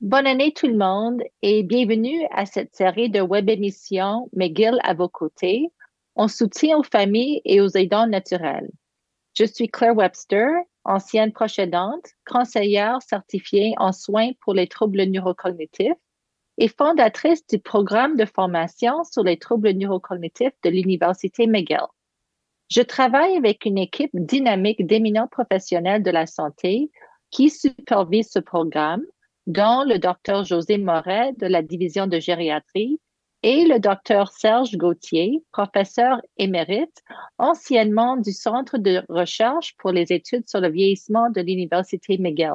Bonne année tout le monde et bienvenue à cette série de web émissions McGill à vos côtés, en soutien aux familles et aux aidants naturels. Je suis Claire Webster, ancienne proche aidante, conseillère certifiée en soins pour les troubles neurocognitifs et fondatrice du programme de formation sur les troubles neurocognitifs de l'Université McGill. Je travaille avec une équipe dynamique d'éminents professionnels de la santé qui supervise ce programme, dont le docteur José Moret de la division de gériatrie et le docteur Serge Gauthier, professeur émérite, anciennement du Centre de recherche pour les études sur le vieillissement de l'Université McGill.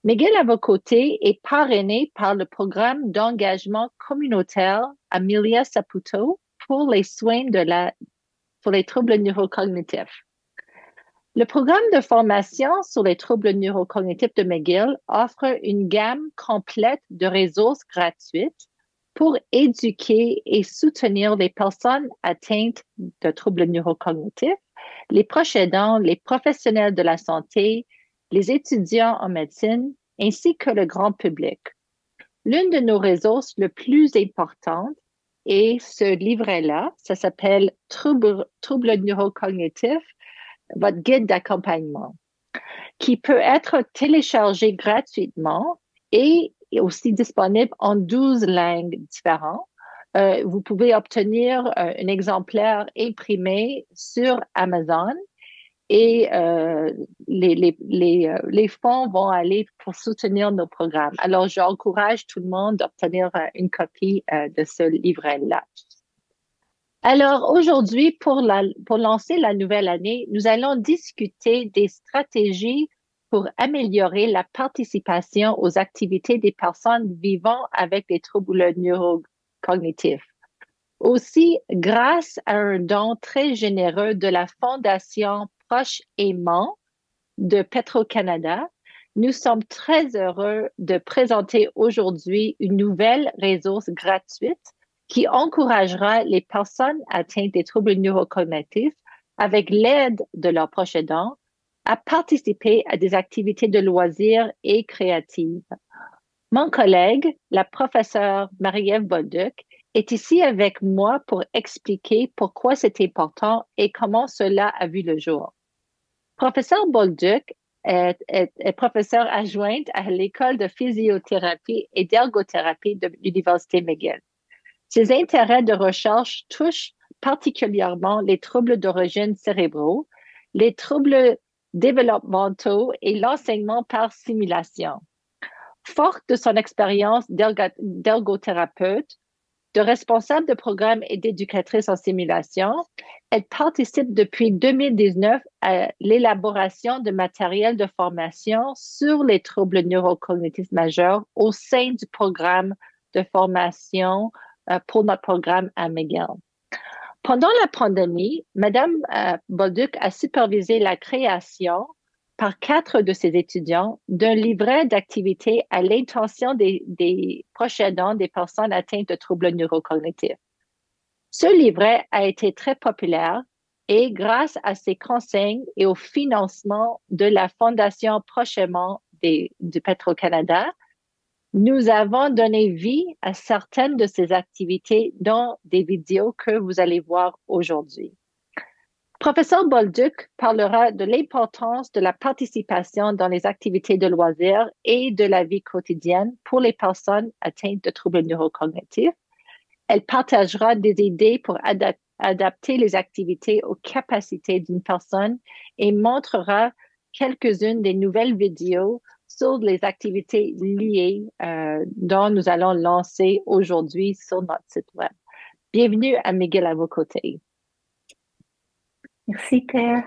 McGill à vos côtés est parrainé par le programme d'engagement communautaire Amelia Saputo pour les soins pour les troubles neurocognitifs. Le programme de formation sur les troubles neurocognitifs de McGill offre une gamme complète de ressources gratuites pour éduquer et soutenir les personnes atteintes de troubles neurocognitifs, les proches aidants, les professionnels de la santé, les étudiants en médecine, ainsi que le grand public. L'une de nos ressources les plus importantes est ce livret-là. Ça s'appelle Troubles neurocognitifs, votre guide d'accompagnement, qui peut être téléchargé gratuitement et aussi disponible en 12 langues différentes. Vous pouvez obtenir un exemplaire imprimé sur Amazon et les fonds vont aller pour soutenir nos programmes. Alors, j'encourage tout le monde d'obtenir une copie de ce livret-là. Alors, aujourd'hui, pour lancer la nouvelle année, nous allons discuter des stratégies pour améliorer la participation aux activités des personnes vivant avec des troubles neurocognitifs. Aussi, grâce à un don très généreux de la Fondation Proche Aimant de Petro-Canada, nous sommes très heureux de présenter aujourd'hui une nouvelle ressource gratuite qui encouragera les personnes atteintes des troubles neurocognitifs, avec l'aide de leurs proches aidants, à participer à des activités de loisirs et créatives. Mon collègue, la professeure Marie-Ève Bolduc, est ici avec moi pour expliquer pourquoi c'est important et comment cela a vu le jour. Professeur Bolduc est professeure adjointe à l'École de physiothérapie et d'ergothérapie de l'Université McGill. Ses intérêts de recherche touchent particulièrement les troubles d'origine cérébraux, les troubles développementaux et l'enseignement par simulation. Forte de son expérience d'ergothérapeute, de responsable de programme et d'éducatrice en simulation, elle participe depuis 2019 à l'élaboration de matériel de formation sur les troubles neurocognitifs majeurs au sein du programme de formation pour notre programme à McGill. Pendant la pandémie, Madame Bolduc a supervisé la création par 4 de ses étudiants d'un livret d'activités à l'intention des proches aidants des personnes atteintes de troubles neurocognitifs. Ce livret a été très populaire et grâce à ses conseils et au financement de la Fondation Prochainement du Petro-Canada, nous avons donné vie à certaines de ces activités dans des vidéos que vous allez voir aujourd'hui. Professeur Bolduc parlera de l'importance de la participation dans les activités de loisirs et de la vie quotidienne pour les personnes atteintes de troubles neurocognitifs. Elle partagera des idées pour adapter les activités aux capacités d'une personne et montrera quelques-unes des nouvelles vidéos sur les activités liées dont nous allons lancer aujourd'hui sur notre site web. Bienvenue à McGill à vos côtés. Merci, Claire.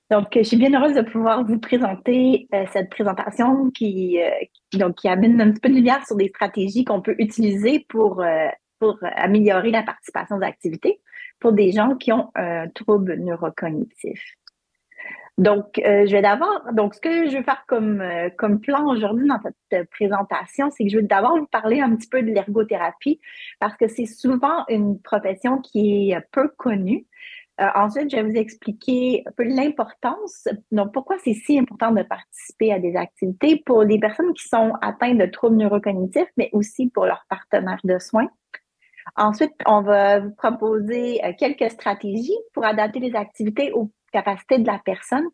Donc, je suis bien heureuse de pouvoir vous présenter cette présentation qui amène un petit peu de lumière sur des stratégies qu'on peut utiliser pour améliorer la participation aux activités pour des gens qui ont un trouble neurocognitif. Donc, ce que je veux faire comme plan aujourd'hui dans cette présentation, c'est que je veux d'abord vous parler un petit peu de l'ergothérapie parce que c'est souvent une profession qui est peu connue. Ensuite, je vais vous expliquer un peu l'importance, donc pourquoi c'est si important de participer à des activités pour les personnes qui sont atteintes de troubles neurocognitifs, mais aussi pour leurs partenaires de soins. Ensuite, on va vous proposer quelques stratégies pour adapter les activités aux capacités de la personne.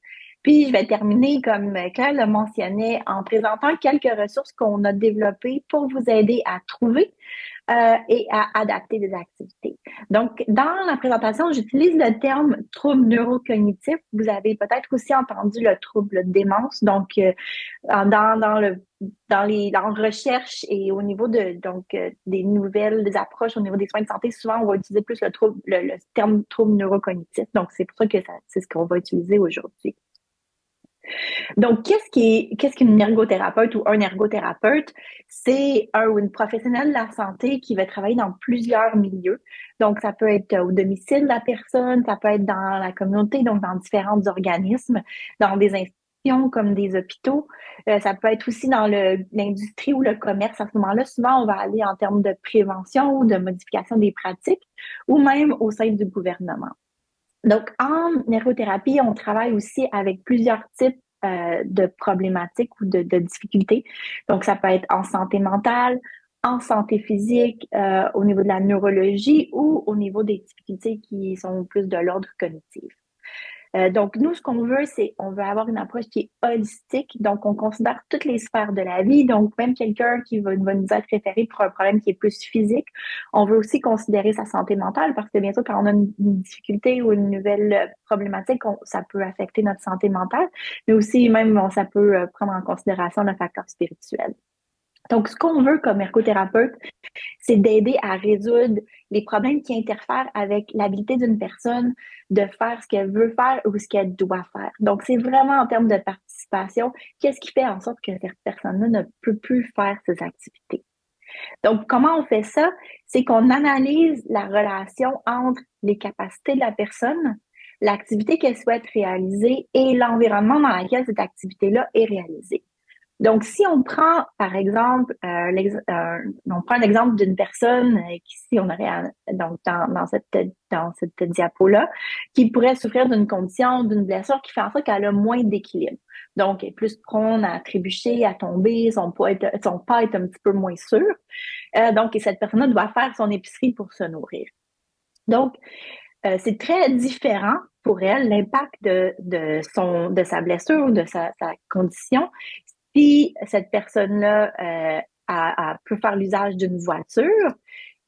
Puis, je vais terminer, comme Claire le mentionnait, en présentant quelques ressources qu'on a développées pour vous aider à trouver et à adapter des activités. Donc, dans la présentation, j'utilise le terme trouble neurocognitif. Vous avez peut-être aussi entendu le trouble de démence. Donc, en recherche et au niveau des nouvelles, des approches au niveau des soins de santé, souvent on va utiliser plus le terme trouble neurocognitif. Donc, c'est pour ça que c'est ce qu'on va utiliser aujourd'hui. Donc, qu'est-ce qu'une ergothérapeute ou un ergothérapeute? C'est un ou une professionnelle de la santé qui va travailler dans plusieurs milieux. Donc, ça peut être au domicile de la personne, ça peut être dans la communauté, donc dans différents organismes, dans des institutions comme des hôpitaux. Ça peut être aussi dans l'industrie ou le commerce. À ce moment-là, souvent, on va aller en termes de prévention ou de modification des pratiques ou même au sein du gouvernement. Donc, en ergothérapie, on travaille aussi avec plusieurs types de problématiques ou de difficultés. Donc, ça peut être en santé mentale, en santé physique, au niveau de la neurologie ou au niveau des difficultés qui sont plus de l'ordre cognitif. Donc, nous, ce qu'on veut, c'est on veut avoir une approche qui est holistique. Donc, on considère toutes les sphères de la vie. Donc, même quelqu'un qui va nous être référé pour un problème qui est plus physique, on veut aussi considérer sa santé mentale parce que, bien sûr, quand on a une difficulté ou une nouvelle problématique, ça peut affecter notre santé mentale, mais aussi, même, ça peut prendre en considération le facteur spirituel. Donc, ce qu'on veut comme ergothérapeute, c'est d'aider à résoudre les problèmes qui interfèrent avec l'habilité d'une personne de faire ce qu'elle veut faire ou ce qu'elle doit faire. Donc, c'est vraiment en termes de participation, qu'est-ce qui fait en sorte que cette personne-là ne peut plus faire ses activités. Donc, comment on fait ça? C'est qu'on analyse la relation entre les capacités de la personne, l'activité qu'elle souhaite réaliser et l'environnement dans lequel cette activité-là est réalisée. Donc, si on prend, par exemple, on prend un exemple d'une personne qu'ici, on aurait donc dans cette diapo-là, qui pourrait souffrir d'une condition, d'une blessure qui fait en sorte qu'elle a moins d'équilibre. Donc, elle est plus prone à trébucher, à tomber, son pas est un petit peu moins sûr. Donc, cette personne-là doit faire son épicerie pour se nourrir. Donc, c'est très différent pour elle, l'impact de sa blessure ou de sa condition si cette personne-là peut faire l'usage d'une voiture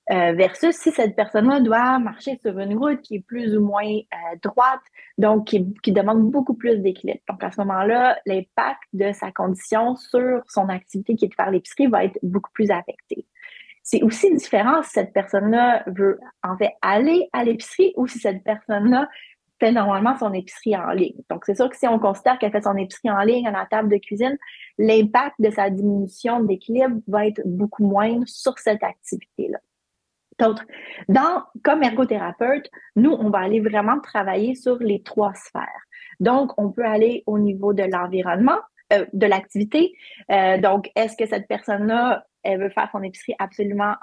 versus si cette personne-là doit marcher sur une route qui est plus ou moins droite, donc qui demande beaucoup plus d'équilibre. Donc, à ce moment-là, l'impact de sa condition sur son activité qui est de faire l'épicerie va être beaucoup plus affecté. C'est aussi différent si cette personne-là veut en fait aller à l'épicerie ou si cette personne-là fait normalement son épicerie en ligne. Donc, c'est sûr que si on considère qu'elle fait son épicerie en ligne à la table de cuisine, l'impact de sa diminution d'équilibre va être beaucoup moindre sur cette activité-là. Donc, comme ergothérapeute, nous, on va aller vraiment travailler sur les 3 sphères. Donc, on peut aller au niveau de l'environnement, de l'activité. Donc, est-ce que cette personne-là, elle veut faire son épicerie absolument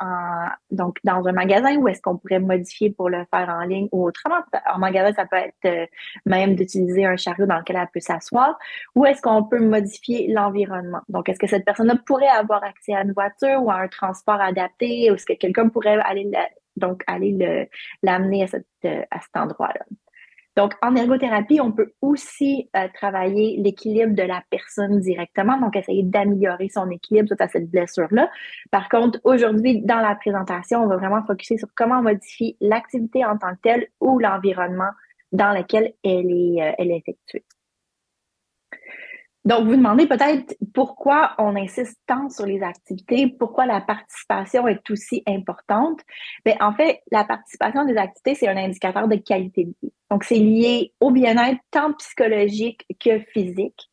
donc dans un magasin ou est-ce qu'on pourrait modifier pour le faire en ligne ou autrement? En magasin, ça peut être même d'utiliser un chariot dans lequel elle peut s'asseoir ou est-ce qu'on peut modifier l'environnement? Donc, est-ce que cette personne-là pourrait avoir accès à une voiture ou à un transport adapté ou est-ce que quelqu'un pourrait aller l'amener à cet endroit-là? Donc, en ergothérapie, on peut aussi travailler l'équilibre de la personne directement, donc essayer d'améliorer son équilibre suite à cette blessure-là. Par contre, aujourd'hui, dans la présentation, on va vraiment focuser sur comment modifier l'activité en tant que telle ou l'environnement dans lequel elle est effectuée. Donc, vous demandez peut-être pourquoi on insiste tant sur les activités, pourquoi la participation est aussi importante. Bien, en fait, la participation des activités, c'est un indicateur de qualité de vie. Donc, c'est lié au bien-être tant psychologique que physique.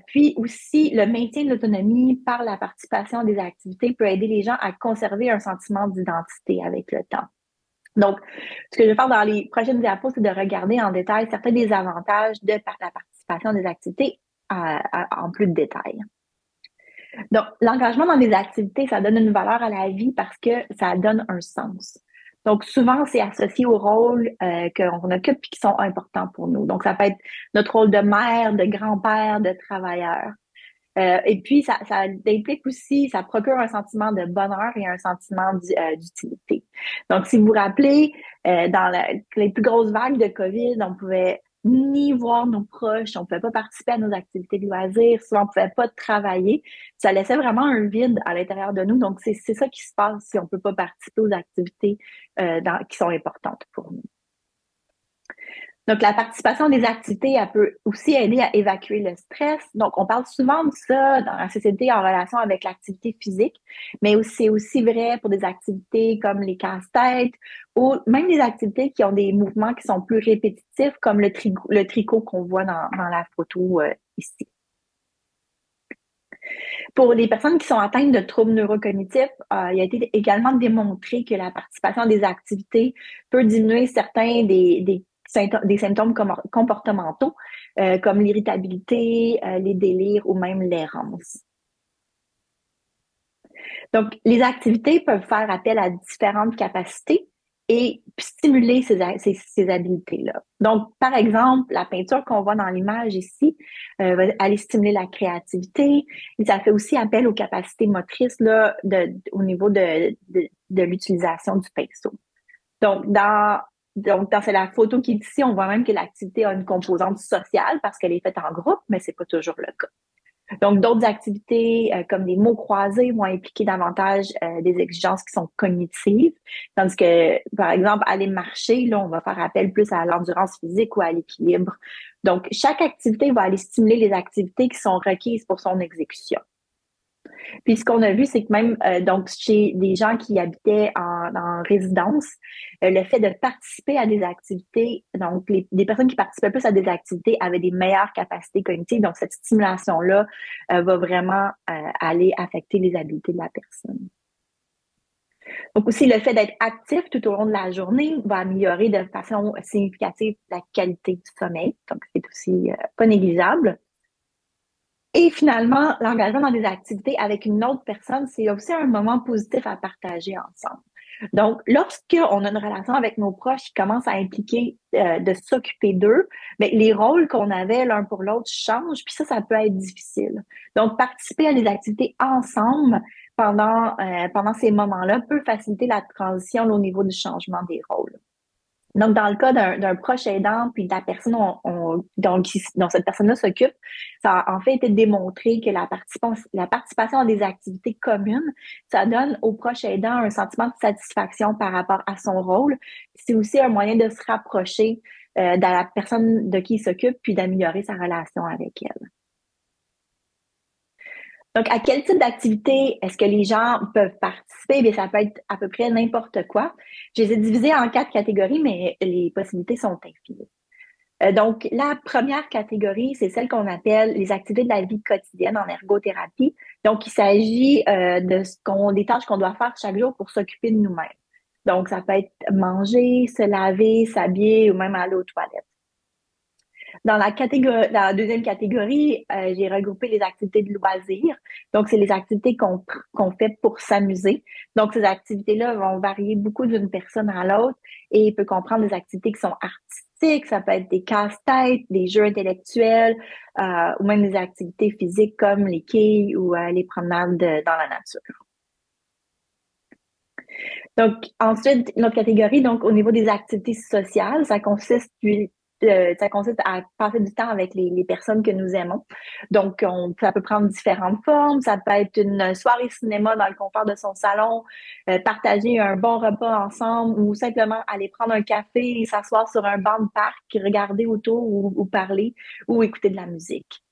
Puis aussi, le maintien de l'autonomie par la participation des activités peut aider les gens à conserver un sentiment d'identité avec le temps. Donc, ce que je vais faire dans les prochaines diapos, c'est de regarder en détail certains des avantages de la participation des activités en plus de détails. Donc, l'engagement dans des activités, ça donne une valeur à la vie parce que ça donne un sens. Donc, souvent, c'est associé aux rôles qu'on occupe et qui sont importants pour nous. Donc, ça peut être notre rôle de mère, de grand-père, de travailleur. Et puis, ça implique aussi, ça procure un sentiment de bonheur et un sentiment d'utilité. Donc, si vous vous rappelez, les plus grosses vagues de COVID, on pouvait ni voir nos proches, on pouvait pas participer à nos activités de loisirs, souvent on pouvait pas travailler. Ça laissait vraiment un vide à l'intérieur de nous. Donc, c'est ça qui se passe si on peut pas participer aux activités qui sont importantes pour nous. Donc, la participation des activités, elle peut aussi aider à évacuer le stress. Donc, on parle souvent de ça dans la société en relation avec l'activité physique, mais c'est aussi vrai pour des activités comme les casse-têtes ou même des activités qui ont des mouvements qui sont plus répétitifs, comme le tricot qu'on voit dans la photo ici. Pour les personnes qui sont atteintes de troubles neurocognitifs, il a été également démontré que la participation à des activités peut diminuer certains des symptômes comportementaux, comme l'irritabilité, les délires ou même l'errance. Donc, les activités peuvent faire appel à différentes capacités et stimuler ces habiletés-là. Donc, par exemple, la peinture qu'on voit dans l'image ici va aller stimuler la créativité. Et ça fait aussi appel aux capacités motrices là, au niveau de l'utilisation du pinceau. Donc, dans la photo qui est ici, on voit même que l'activité a une composante sociale parce qu'elle est faite en groupe, mais c'est pas toujours le cas. Donc, d'autres activités comme des mots croisés vont impliquer davantage des exigences qui sont cognitives, tandis que, par exemple, aller marcher, là, on va faire appel plus à l'endurance physique ou à l'équilibre. Donc, chaque activité va aller stimuler les activités qui sont requises pour son exécution. Puis ce qu'on a vu, c'est que même donc chez des gens qui habitaient en résidence, le fait de participer à des activités, donc des personnes qui participaient plus à des activités avaient des meilleures capacités cognitives. Donc cette stimulation-là va vraiment aller affecter les habiletés de la personne. Donc aussi, le fait d'être actif tout au long de la journée va améliorer de façon significative la qualité du sommeil. Donc c'est aussi pas négligeable. Et finalement, l'engagement dans des activités avec une autre personne, c'est aussi un moment positif à partager ensemble. Donc, lorsqu'on a une relation avec nos proches qui commence à impliquer de s'occuper d'eux, bien, les rôles qu'on avait l'un pour l'autre changent, puis ça peut être difficile. Donc, participer à des activités ensemble pendant ces moments-là peut faciliter la transition au niveau du changement des rôles. Donc, dans le cas d'un proche aidant, puis de la personne dont cette personne-là s'occupe, ça a en fait été démontré que la participation à des activités communes, ça donne au proche aidant un sentiment de satisfaction par rapport à son rôle. C'est aussi un moyen de se rapprocher de la personne de qui il s'occupe, puis d'améliorer sa relation avec elle. Donc, à quel type d'activité est-ce que les gens peuvent participer? Bien, ça peut être à peu près n'importe quoi. Je les ai divisés en 4 catégories, mais les possibilités sont infinies. Donc, la première catégorie, c'est celle qu'on appelle les activités de la vie quotidienne en ergothérapie. Donc, il s'agit des tâches qu'on doit faire chaque jour pour s'occuper de nous-mêmes. Donc, ça peut être manger, se laver, s'habiller ou même aller aux toilettes. Dans la deuxième catégorie, j'ai regroupé les activités de loisirs. Donc, c'est les activités qu'on fait pour s'amuser. Donc, ces activités-là vont varier beaucoup d'une personne à l'autre et il peut comprendre des activités qui sont artistiques, ça peut être des casse-têtes, des jeux intellectuels ou même des activités physiques comme les quilles ou les promenades dans la nature. Donc, ensuite, notre catégorie, donc au niveau des activités sociales, ça consiste à passer du temps avec les personnes que nous aimons. Donc, ça peut prendre différentes formes. Ça peut être une soirée cinéma dans le confort de son salon, partager un bon repas ensemble ou simplement aller prendre un café et s'asseoir sur un banc de parc, regarder autour ou parler ou écouter de la musique.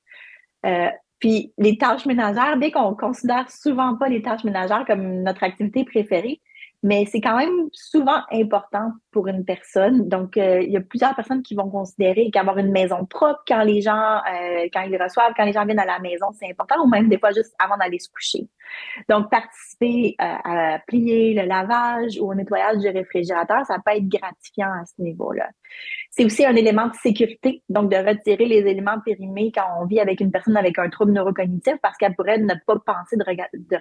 Puis, les tâches ménagères, bien qu'on considère souvent pas les tâches ménagères comme notre activité préférée, mais c'est quand même souvent important pour une personne. Donc, il y a plusieurs personnes qui vont considérer qu'avoir une maison propre quand les gens viennent à la maison, c'est important, ou même des fois juste avant d'aller se coucher. Donc, participer à plier le lavage ou au nettoyage du réfrigérateur, ça peut être gratifiant à ce niveau-là. C'est aussi un élément de sécurité, donc de retirer les éléments périmés quand on vit avec une personne avec un trouble neurocognitif parce qu'elle pourrait ne pas penser de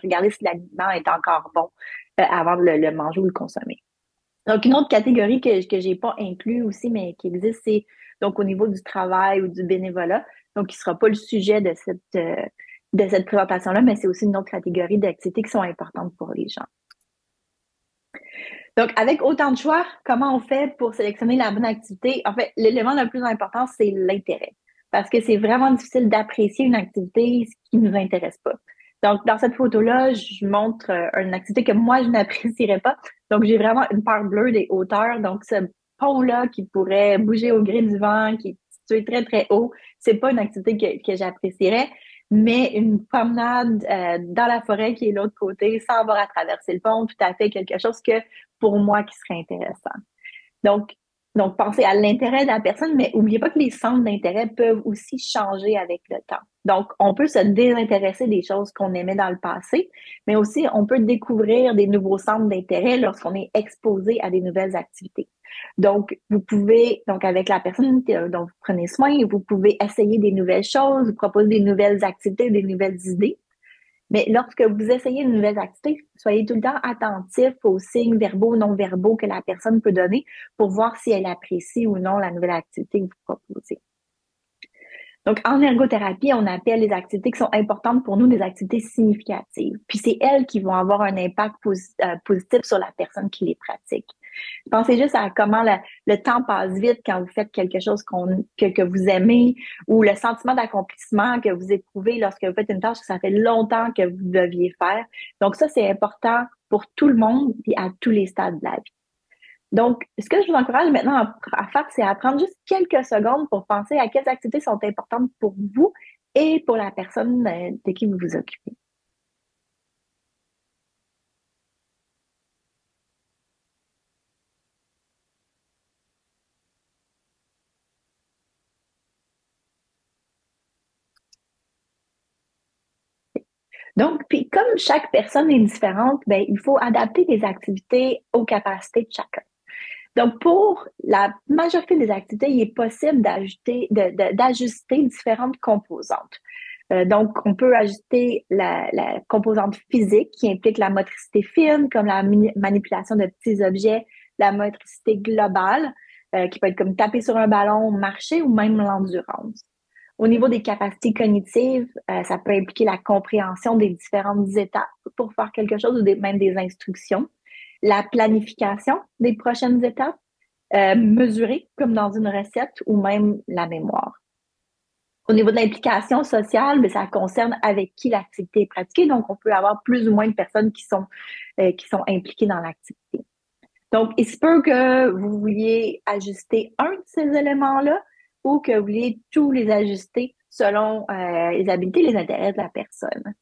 regarder si l'aliment est encore bon avant de le manger ou le consommer. Donc, une autre catégorie que j'ai pas inclus aussi, mais qui existe, c'est donc au niveau du travail ou du bénévolat. Donc, qui sera pas le sujet de cette présentation-là, mais c'est aussi une autre catégorie d'activités qui sont importantes pour les gens. Donc, avec autant de choix, comment on fait pour sélectionner la bonne activité? En fait, l'élément le plus important, c'est l'intérêt. Parce que c'est vraiment difficile d'apprécier une activité qui ne nous intéresse pas. Donc, dans cette photo-là, je montre une activité que moi, je n'apprécierais pas. Donc, j'ai vraiment une part bleue des hauteurs. Donc, ce pont-là qui pourrait bouger au gré du vent, qui est situé très, très haut, c'est pas une activité que j'apprécierais. Mais une promenade dans la forêt qui est de l'autre côté, sans avoir à traverser le pont, tout à fait quelque chose que pour moi qui serait intéressant. Donc, donc pensez à l'intérêt de la personne, mais n'oubliez pas que les centres d'intérêt peuvent aussi changer avec le temps. Donc, on peut se désintéresser des choses qu'on aimait dans le passé, mais aussi on peut découvrir des nouveaux centres d'intérêt lorsqu'on est exposé à des nouvelles activités. Donc, vous pouvez, donc avec la personne dont vous prenez soin, vous pouvez essayer des nouvelles choses, vous proposer des nouvelles activités, des nouvelles idées. Mais lorsque vous essayez une nouvelle activité, soyez tout le temps attentif aux signes verbaux, non verbaux que la personne peut donner pour voir si elle apprécie ou non la nouvelle activité que vous proposez. Donc, en ergothérapie, on appelle les activités qui sont importantes pour nous des activités significatives. Puis c'est elles qui vont avoir un impact positif sur la personne qui les pratique. Pensez juste à comment le temps passe vite quand vous faites quelque chose que vous aimez ou le sentiment d'accomplissement que vous éprouvez lorsque vous faites une tâche que ça fait longtemps que vous deviez faire. Donc ça, c'est important pour tout le monde et à tous les stades de la vie. Donc, ce que je vous encourage maintenant à faire, c'est à prendre juste quelques secondes pour penser à quelles activités sont importantes pour vous et pour la personne de qui vous vous occupez. Donc, puis comme chaque personne est différente, ben, il faut adapter les activités aux capacités de chacun. Donc, pour la majorité des activités, il est possible d'ajuster différentes composantes. Donc, on peut ajuster la composante physique qui implique la motricité fine, comme la manipulation de petits objets, la motricité globale, qui peut être comme taper sur un ballon, marcher ou même l'endurance. Au niveau des capacités cognitives, ça peut impliquer la compréhension des différentes étapes pour faire quelque chose ou même des instructions, la planification des prochaines étapes, mesurer comme dans une recette ou même la mémoire. Au niveau de l'implication sociale, bien, ça concerne avec qui l'activité est pratiquée. Donc, on peut avoir plus ou moins de personnes qui sont impliquées dans l'activité. Donc, il se peut que vous vouliez ajuster un de ces éléments-là ou que vous vouliez tous les ajuster selon les habiletés et les intérêts de la personne.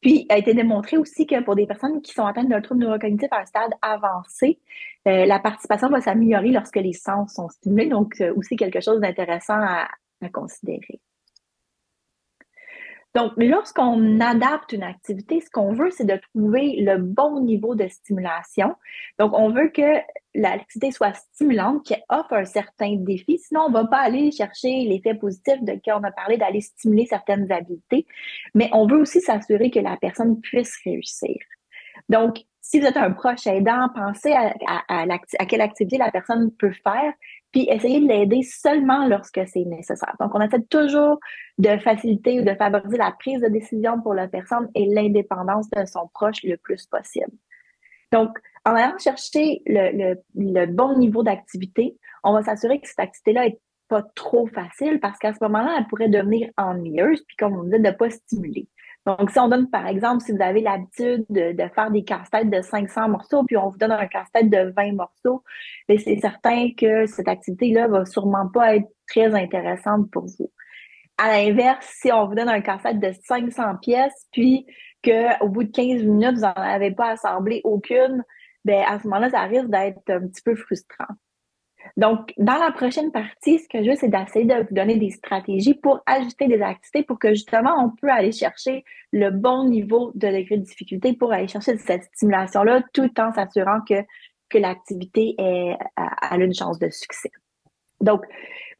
Puis, il a été démontré aussi que pour des personnes qui sont atteintes d'un trouble neurocognitif à un stade avancé, la participation va s'améliorer lorsque les sens sont stimulés. Donc, aussi quelque chose d'intéressant à considérer. Donc, lorsqu'on adapte une activité, ce qu'on veut, c'est de trouver le bon niveau de stimulation. Donc, on veut que l'activité soit stimulante, qu'elle offre un certain défi. Sinon, on ne va pas aller chercher l'effet positif de qui on a parlé, d'aller stimuler certaines habiletés. Mais on veut aussi s'assurer que la personne puisse réussir. Donc, si vous êtes un proche aidant, pensez à quelle activité la personne peut faire, puis essayez de l'aider seulement lorsque c'est nécessaire. Donc, on essaie toujours de faciliter ou de favoriser la prise de décision pour la personne et l'indépendance de son proche le plus possible. Donc, en allant chercher le bon niveau d'activité, on va s'assurer que cette activité-là est pas trop facile parce qu'à ce moment-là, elle pourrait devenir ennuyeuse, puis comme on dit, de ne pas stimuler. Donc, si on donne, par exemple, si vous avez l'habitude de faire des casse-têtes de 500 morceaux, puis on vous donne un casse-tête de 20 morceaux, bien, c'est certain que cette activité-là va sûrement pas être très intéressante pour vous. À l'inverse, si on vous donne un casse-tête de 500 pièces, puis qu'au bout de 15 minutes, vous n'en avez pas assemblé aucune, ben à ce moment-là, ça risque d'être un petit peu frustrant. Donc, dans la prochaine partie, ce que je veux, c'est d'essayer de vous donner des stratégies pour ajuster des activités pour que justement, on peut aller chercher le bon niveau de degré de difficulté pour aller chercher cette stimulation-là, tout en s'assurant que l'activité a une chance de succès. Donc,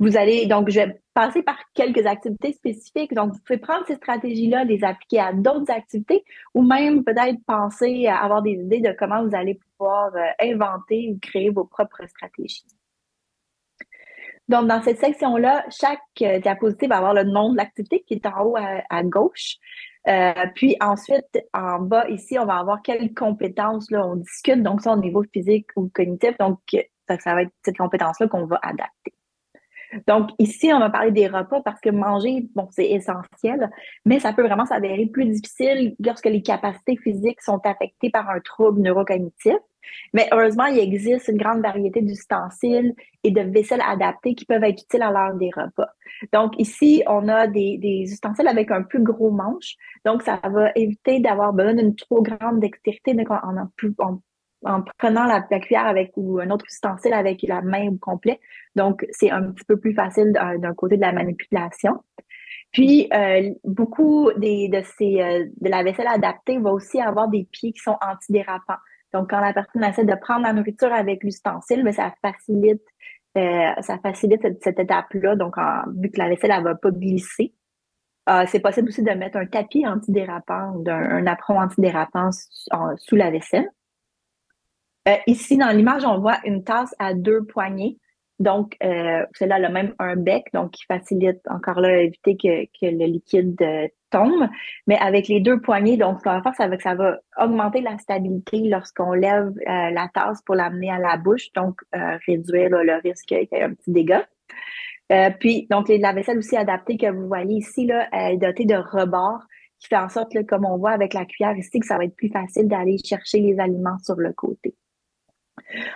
je vais passer par quelques activités spécifiques. Donc, vous pouvez prendre ces stratégies-là, les appliquer à d'autres activités ou même peut-être penser à avoir des idées de comment vous allez pouvoir inventer ou créer vos propres stratégies. Donc, dans cette section-là, chaque diapositive va avoir le nom de l'activité qui est en haut à gauche. Puis ensuite, en bas ici, on va avoir quelles compétences là, on discute. Donc, ça au niveau physique ou cognitif. Donc, ça va être cette compétence-là qu'on va adapter. Donc, ici, on va parler des repas parce que manger, bon, c'est essentiel, mais ça peut vraiment s'avérer plus difficile lorsque les capacités physiques sont affectées par un trouble neurocognitif. Mais heureusement, il existe une grande variété d'ustensiles et de vaisselles adaptées qui peuvent être utiles à l'heure des repas. Donc, ici, on a des ustensiles avec un plus gros manche. Donc, ça va éviter d'avoir besoin d'une trop grande dextérité en prenant la cuillère avec ou un autre ustensile avec la main au complet. Donc, c'est un petit peu plus facile d'un côté de la manipulation. Puis, beaucoup de la vaisselle adaptée va aussi avoir des pieds qui sont antidérapants. Donc, quand la personne essaie de prendre la nourriture avec l'ustensile, mais ça facilite cette étape-là. Donc, vu que la vaisselle, elle va pas glisser. C'est possible aussi de mettre un tapis antidérapant ou un apron antidérapant sous la vaisselle. Ici, dans l'image, on voit une tasse à 2 poignées. Donc, celle-là elle a même un bec, donc qui facilite encore là éviter que le liquide tombe. Mais avec les 2 poignées, donc ce qu'on va faire, ça va augmenter la stabilité lorsqu'on lève la tasse pour l'amener à la bouche, donc réduire là, le risque qu'il y ait un petit dégât. Puis, donc, la vaisselle aussi adaptée que vous voyez ici, là, elle est dotée de rebords qui fait en sorte, là, comme on voit avec la cuillère ici, que ça va être plus facile d'aller chercher les aliments sur le côté.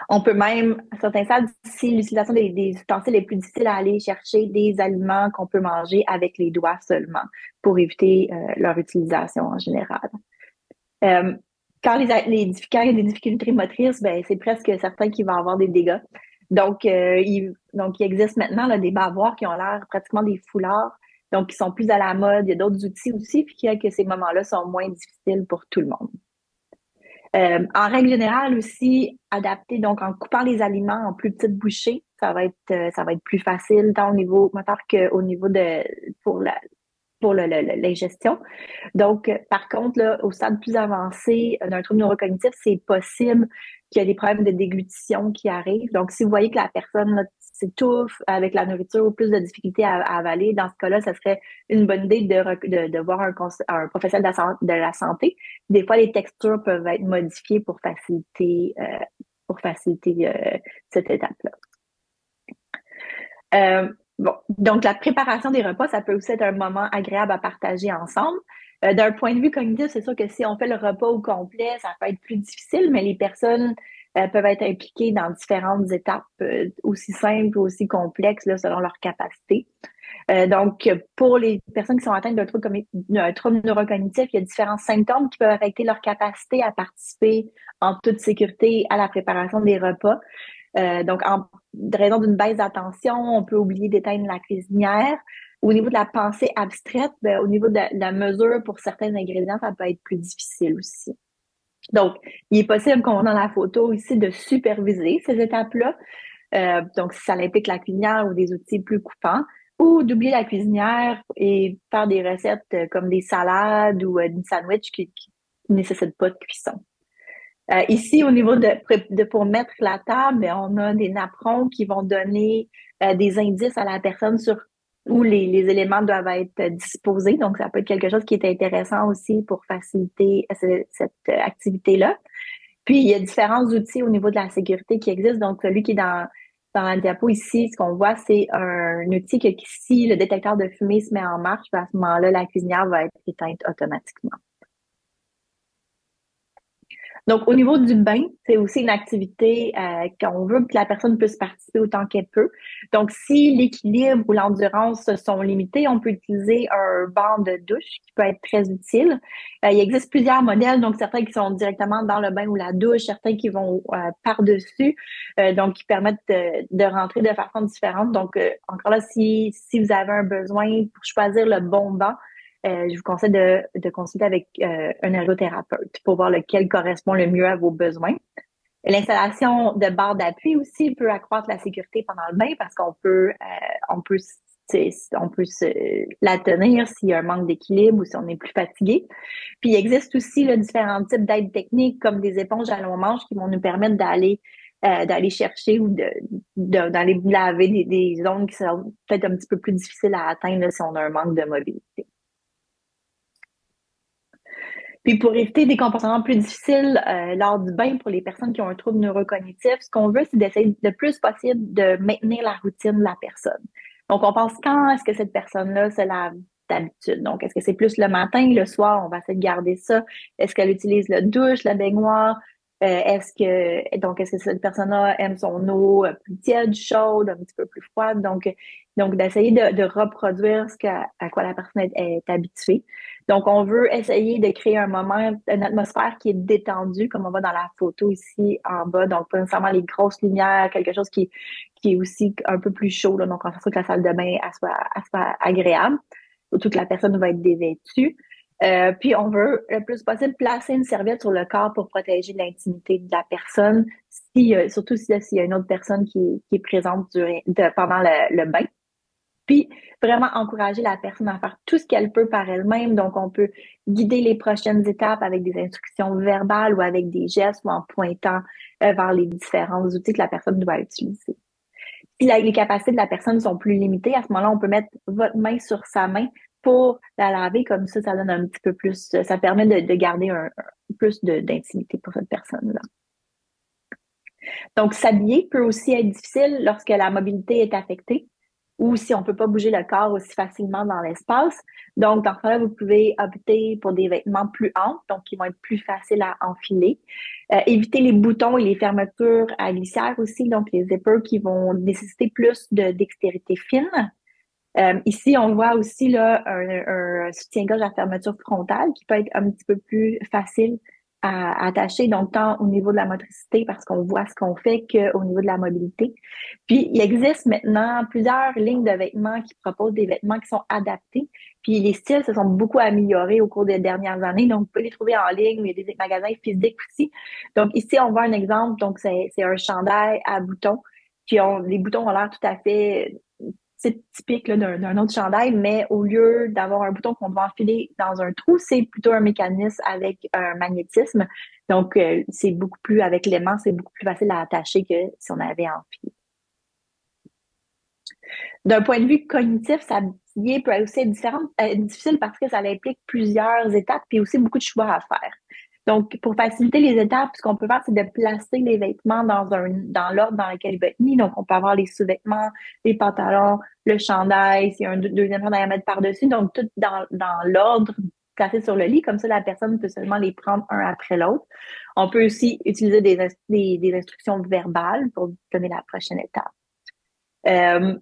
On peut même, à certains stades, si l'utilisation des ustensiles est plus difficile à aller chercher des aliments qu'on peut manger avec les doigts seulement pour éviter leur utilisation en général. Quand il y a des difficultés motrices, ben, c'est presque certain qu'il va y avoir des dégâts. Donc, il existe maintenant là, des bavoirs qui ont l'air pratiquement des foulards, donc qui sont plus à la mode. Il y a d'autres outils aussi, puis qui fait que ces moments-là sont moins difficiles pour tout le monde. En règle générale aussi, adapter, donc en coupant les aliments en plus petites bouchées, ça va être plus facile tant au niveau moteur qu'au niveau pour l'ingestion. Donc, par contre, là, au stade plus avancé d'un trouble neurocognitif, c'est possible qu'il y ait des problèmes de déglutition qui arrivent. Donc, si vous voyez que la personne là, s'étouffe avec la nourriture ou plus de difficulté à avaler, dans ce cas-là, ça serait une bonne idée de voir un professionnel de la santé. Des fois, les textures peuvent être modifiées pour faciliter cette étape-là. Bon, donc la préparation des repas, ça peut aussi être un moment agréable à partager ensemble. D'un point de vue cognitif, c'est sûr que si on fait le repas au complet, ça peut être plus difficile, mais les personnes peuvent être impliquées dans différentes étapes aussi simples ou aussi complexes là, selon leur capacité. Donc, pour les personnes qui sont atteintes d'un trouble neurocognitif, il y a différents symptômes qui peuvent affecter leur capacité à participer en toute sécurité à la préparation des repas. Donc, en raison d'une baisse d'attention, on peut oublier d'éteindre la cuisinière. Au niveau de la pensée abstraite, ben, au niveau de la mesure pour certains ingrédients, ça peut être plus difficile aussi. Donc, il est possible qu'on dans la photo ici de superviser ces étapes-là. Donc, si ça implique la cuisinière ou des outils plus coupants, ou d'oublier la cuisinière et faire des recettes comme des salades ou des sandwichs qui ne nécessitent pas de cuisson. Ici, au niveau pour mettre la table, ben, on a des napperons qui vont donner des indices à la personne sur où les éléments doivent être disposés. Donc, ça peut être quelque chose qui est intéressant aussi pour faciliter cette activité-là. Puis, il y a différents outils au niveau de la sécurité qui existent. Donc, celui qui est dans la diapo ici, ce qu'on voit, c'est un outil que si le détecteur de fumée se met en marche, ben, à ce moment-là, la cuisinière va être éteinte automatiquement. Donc, au niveau du bain, c'est aussi une activité qu'on veut que la personne puisse participer autant qu'elle peut. Donc, si l'équilibre ou l'endurance sont limités, on peut utiliser un banc de douche qui peut être très utile. Il existe plusieurs modèles, donc certains qui sont directement dans le bain ou la douche, certains qui vont par-dessus, donc qui permettent de rentrer de façon différente. Donc, encore là, si vous avez un besoin pour choisir le bon banc, je vous conseille de consulter avec un ergothérapeute pour voir lequel correspond le mieux à vos besoins. L'installation de barres d'appui aussi peut accroître la sécurité pendant le bain parce on peut, on peut la tenir s'il y a un manque d'équilibre ou si on est plus fatigué. Puis il existe aussi là, différents types d'aides techniques comme des éponges à long manche qui vont nous permettre d'aller chercher ou d'aller laver des zones qui sont peut-être un petit peu plus difficiles à atteindre là, si on a un manque de mobilité. Puis pour éviter des comportements plus difficiles lors du bain pour les personnes qui ont un trouble neurocognitif, ce qu'on veut, c'est d'essayer le plus possible de maintenir la routine de la personne. Donc, on pense quand est-ce que cette personne-là se lave d'habitude. Donc, est-ce que c'est plus le matin, le soir? On va essayer de garder ça. Est-ce qu'elle utilise le douche, la baignoire? Est-ce que cette personne-là aime son eau plus tiède, chaude, un petit peu plus froide? Donc d'essayer de reproduire à quoi la personne est habituée. Donc, on veut essayer de créer un moment, une atmosphère qui est détendue, comme on voit dans la photo ici en bas. Donc, pas nécessairement les grosses lumières, quelque chose qui est aussi un peu plus chaud. Là. Donc, on fait ça que la salle de bain elle soit agréable, surtout que la personne va être dévêtue. Puis, on veut le plus possible placer une serviette sur le corps pour protéger l'intimité de la personne, surtout s'il y a une autre personne qui est présente pendant le bain. Puis, vraiment encourager la personne à faire tout ce qu'elle peut par elle-même. Donc, on peut guider les prochaines étapes avec des instructions verbales ou avec des gestes ou en pointant vers les différents outils que la personne doit utiliser. Si les capacités de la personne sont plus limitées, à ce moment-là, on peut mettre votre main sur sa main pour la laver. Comme ça donne un petit peu plus, ça permet de garder plus d'intimité pour cette personne-là. Donc, s'habiller peut aussi être difficile lorsque la mobilité est affectée ou si on ne peut pas bouger le corps aussi facilement dans l'espace. Donc, dans ce cas-là, vous pouvez opter pour des vêtements plus amples, donc qui vont être plus faciles à enfiler. Éviter les boutons et les fermetures à glissière aussi, donc les zippers qui vont nécessiter plus de dextérité fine. Ici, on voit aussi là, un soutien-gorge à fermeture frontale qui peut être un petit peu plus facile à attacher, donc tant au niveau de la motricité parce qu'on voit ce qu'on fait qu'au niveau de la mobilité. Puis, il existe maintenant plusieurs lignes de vêtements qui proposent des vêtements qui sont adaptés. Puis, les styles se sont beaucoup améliorés au cours des dernières années. Donc, vous pouvez les trouver en ligne, mais il y a des magasins physiques aussi. Donc, ici, on voit un exemple. Donc, c'est un chandail à boutons. Puis, les boutons ont l'air tout à fait c'est typique d'un autre chandail, mais au lieu d'avoir un bouton qu'on doit enfiler dans un trou, c'est plutôt un mécanisme avec un magnétisme. Donc, c'est beaucoup plus, avec l'aimant, c'est beaucoup plus facile à attacher que si on avait enfilé. D'un point de vue cognitif, s'habiller peut aussi être difficile parce que ça implique plusieurs étapes et aussi beaucoup de choix à faire. Donc, pour faciliter les étapes, ce qu'on peut faire, c'est de placer les vêtements dans l'ordre dans lequel il va être mis. Donc, on peut avoir les sous-vêtements, les pantalons, le chandail, s'il y a un deuxième chandail à mettre par-dessus. Donc, tout dans l'ordre placé sur le lit. Comme ça, la personne peut seulement les prendre un après l'autre. On peut aussi utiliser des instructions verbales pour donner la prochaine étape.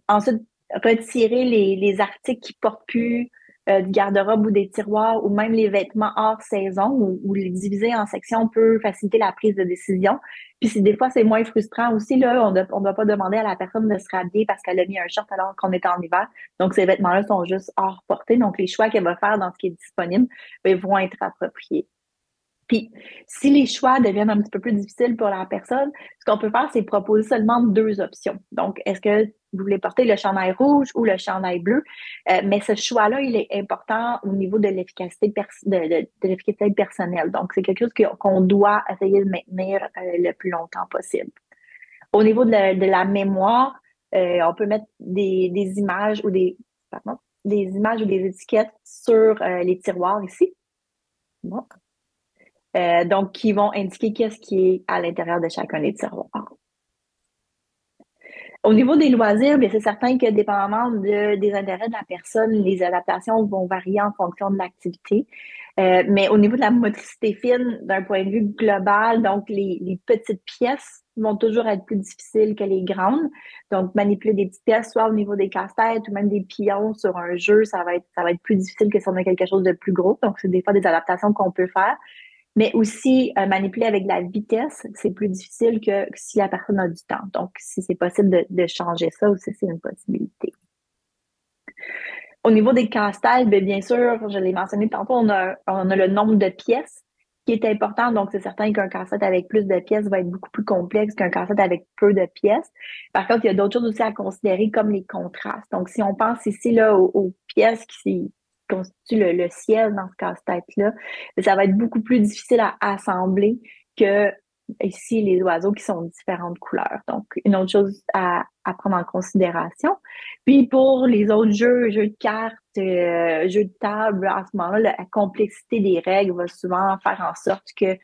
Ensuite, retirer les articles qui portent plus du garde-robe ou des tiroirs ou même les vêtements hors saison ou les diviser en sections peut faciliter la prise de décision. Puis des fois, c'est moins frustrant aussi, là, on doit pas demander à la personne de se rhabiller parce qu'elle a mis un short alors qu'on est en hiver. Donc, ces vêtements-là sont juste hors portée. Donc, les choix qu'elle va faire dans ce qui est disponible vont être appropriés. Puis, si les choix deviennent un petit peu plus difficiles pour la personne, ce qu'on peut faire, c'est proposer seulement deux options. Donc, est-ce que vous voulez porter le chandail rouge ou le chandail bleu? Mais ce choix-là, il est important au niveau de l'efficacité de l'efficacité personnelle. Donc, c'est quelque chose qu'on doit essayer de maintenir le plus longtemps possible. Au niveau de la mémoire, on peut mettre des images ou des images ou des étiquettes sur les tiroirs ici. Bon. Donc, qui vont indiquer qu'est-ce qui est à l'intérieur de chacun des tiroirs. Au niveau des loisirs, bien, c'est certain que dépendamment des intérêts de la personne, les adaptations vont varier en fonction de l'activité. Mais au niveau de la motricité fine, d'un point de vue global, donc les petites pièces vont toujours être plus difficiles que les grandes. Donc, manipuler des petites pièces, soit au niveau des casse-têtes ou même des pions sur un jeu, ça va être plus difficile que si on a quelque chose de plus gros. Donc, c'est des fois des adaptations qu'on peut faire. Mais aussi, manipuler avec la vitesse, c'est plus difficile que si la personne a du temps. Donc, si c'est possible de changer ça aussi, c'est une possibilité. Au niveau des casse-têtes, bien sûr, je l'ai mentionné tantôt, on a le nombre de pièces qui est important. Donc, c'est certain qu'un casse-tête avec plus de pièces va être beaucoup plus complexe qu'un casse-tête avec peu de pièces. Par contre, il y a d'autres choses aussi à considérer comme les contrastes. Donc, si on pense ici là aux pièces qui constituent le ciel dans ce casse-tête-là, ça va être beaucoup plus difficile à assembler que ici les oiseaux qui sont de différentes couleurs. Donc, une autre chose à prendre en considération. Puis pour les autres jeux de cartes, jeux de table, à ce moment-là, la complexité des règles va souvent faire en sorte que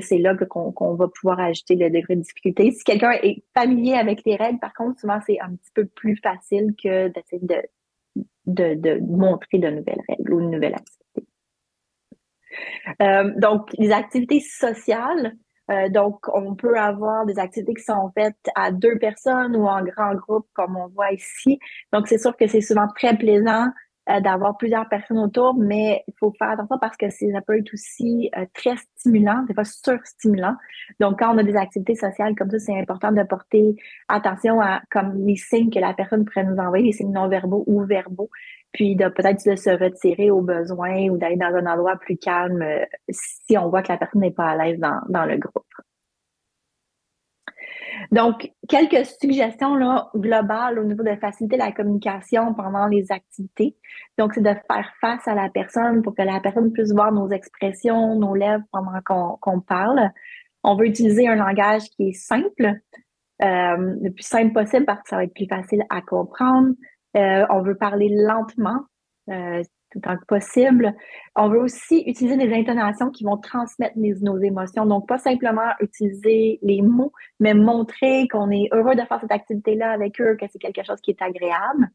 c'est là qu'on va pouvoir ajouter le degré de difficulté. Si quelqu'un est familier avec les règles, par contre, souvent c'est un petit peu plus facile que d'essayer de montrer de nouvelles règles ou une nouvelle activité. Donc, les activités sociales, donc on peut avoir des activités qui sont faites à 2 personnes ou en grand groupe, comme on voit ici. Donc, c'est sûr que c'est souvent très plaisant d'avoir plusieurs personnes autour, mais il faut faire attention parce que ça peut être aussi très stimulant, des fois surstimulant. Donc, quand on a des activités sociales comme ça, c'est important de porter attention à comme les signes que la personne pourrait nous envoyer, les signes non verbaux ou verbaux, puis de peut-être de se retirer au besoin ou d'aller dans un endroit plus calme si on voit que la personne n'est pas à l'aise dans le groupe. Donc, quelques suggestions là, globales au niveau de faciliter la communication pendant les activités. Donc, c'est de faire face à la personne pour que la personne puisse voir nos expressions, nos lèvres pendant qu'on parle. On veut utiliser un langage qui est simple, le plus simple possible parce que ça va être plus facile à comprendre. On veut parler lentement, autant que possible. On veut aussi utiliser des intonations qui vont transmettre nos émotions. Donc, pas simplement utiliser les mots, mais montrer qu'on est heureux de faire cette activité-là avec eux, que c'est quelque chose qui est agréable.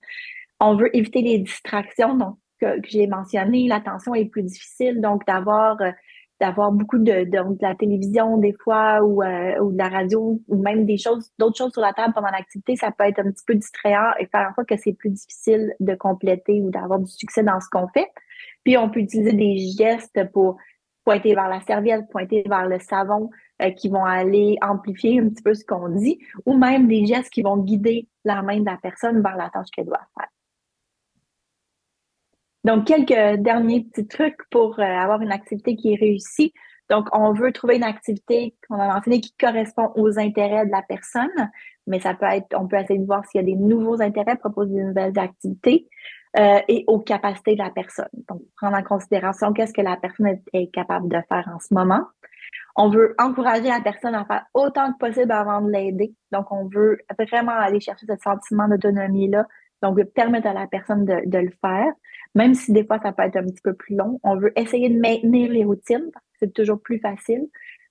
On veut éviter les distractions, donc que j'ai mentionné, l'attention est plus difficile, donc d'avoir beaucoup de la télévision des fois ou de la radio ou même d'autres choses sur la table pendant l'activité, ça peut être un petit peu distrayant et faire en sorte que c'est plus difficile de compléter ou d'avoir du succès dans ce qu'on fait. Puis on peut utiliser des gestes pour pointer vers la serviette, pointer vers le savon, qui vont aller amplifier un petit peu ce qu'on dit, ou même des gestes qui vont guider la main de la personne vers la tâche qu'elle doit faire. Donc, quelques derniers petits trucs pour avoir une activité qui est réussie. Donc, on veut trouver une activité qu'on a mentionnée qui correspond aux intérêts de la personne, mais ça peut être, on peut essayer de voir s'il y a des nouveaux intérêts, proposer de nouvelles activités et aux capacités de la personne. Donc, prendre en considération qu'est-ce que la personne est capable de faire en ce moment. On veut encourager la personne à faire autant que possible avant de l'aider. Donc, on veut vraiment aller chercher ce sentiment d'autonomie-là. Donc, permettre à la personne de le faire, même si des fois, ça peut être un petit peu plus long. On veut essayer de maintenir les routines parce que c'est toujours plus facile.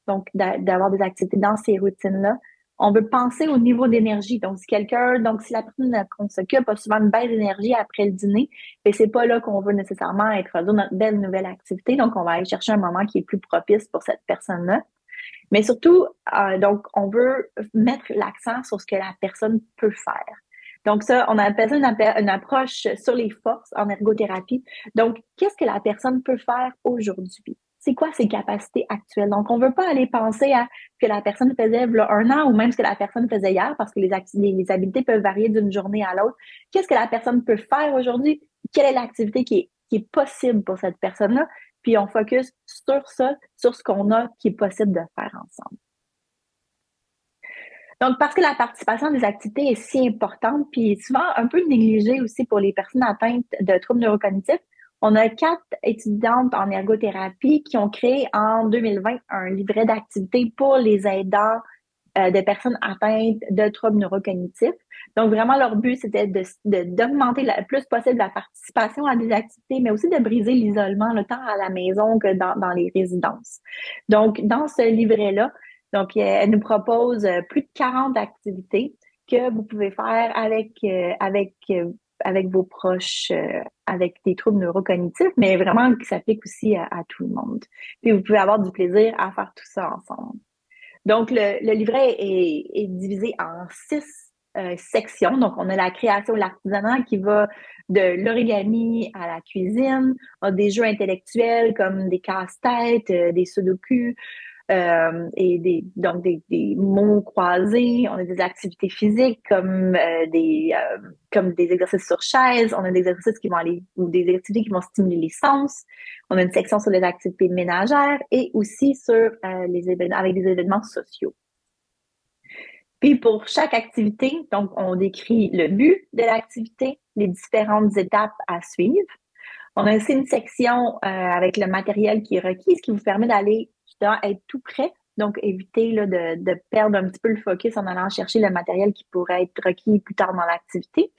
Donc, d'avoir des activités dans ces routines-là. On veut penser au niveau d'énergie. Donc, si la personne qu'on s'occupe a souvent une baisse d'énergie après le dîner, mais c'est pas là qu'on veut nécessairement introduire notre belle nouvelle activité. Donc, on va aller chercher un moment qui est plus propice pour cette personne-là. Mais surtout, donc, on veut mettre l'accent sur ce que la personne peut faire. Donc ça, on appelle ça une approche sur les forces en ergothérapie. Donc, qu'est-ce que la personne peut faire aujourd'hui? C'est quoi ses capacités actuelles? Donc, on ne veut pas aller penser à ce que la personne faisait il y a 1 an ou même ce que la personne faisait hier parce que les habiletés peuvent varier d'une journée à l'autre. Qu'est-ce que la personne peut faire aujourd'hui? Quelle est l'activité qui est possible pour cette personne-là? Puis on focus sur ça, sur ce qu'on a qui est possible de faire ensemble. Donc, parce que la participation des activités est si importante, puis souvent un peu négligée aussi pour les personnes atteintes de troubles neurocognitifs, on a 4 étudiantes en ergothérapie qui ont créé en 2020 un livret d'activités pour les aidants de personnes atteintes de troubles neurocognitifs. Donc, vraiment, leur but, c'était d'augmenter le plus possible la participation à des activités, mais aussi de briser l'isolement, le temps à la maison que dans les résidences. Donc, dans ce livret-là, donc, elle nous propose plus de 40 activités que vous pouvez faire avec vos proches, avec des troubles neurocognitifs, mais vraiment qui s'appliquent aussi à tout le monde. Puis, vous pouvez avoir du plaisir à faire tout ça ensemble. Donc, le livret est divisé en 6 sections. Donc, on a la création, l'artisanat qui va de l'origami à la cuisine. On a des jeux intellectuels comme des casse-têtes, des sudoku, et des mots croisés. On a des activités physiques comme des exercices sur chaise. On a des exercices qui vont aller ou des activités qui vont stimuler les sens. On a une section sur les activités ménagères et aussi sur les événements avec des événements sociaux. Puis pour chaque activité, donc on décrit le but de l'activité, les différentes étapes à suivre. On a aussi une section avec le matériel qui est requis, ce qui vous permet d'aller justement être tout prêt. Donc, éviter là, de perdre un petit peu le focus en allant chercher le matériel qui pourrait être requis plus tard dans l'activité.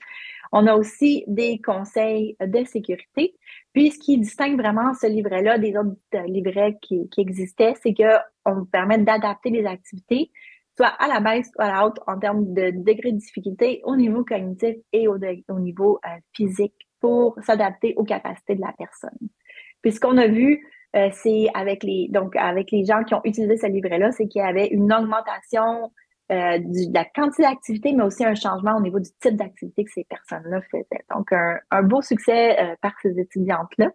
On a aussi des conseils de sécurité. Puis, ce qui distingue vraiment ce livret-là des autres livrets qui existaient, c'est qu'on vous permet d'adapter les activités, soit à la baisse ou à la haute en termes de degré de difficulté au niveau cognitif et au niveau physique pour s'adapter aux capacités de la personne. Puis ce qu'on a vu, c'est avec les gens qui ont utilisé ce livret-là, c'est qu'il y avait une augmentation de la quantité d'activité, mais aussi un changement au niveau du type d'activité que ces personnes-là faisaient. Donc, un beau succès par ces étudiantes-là.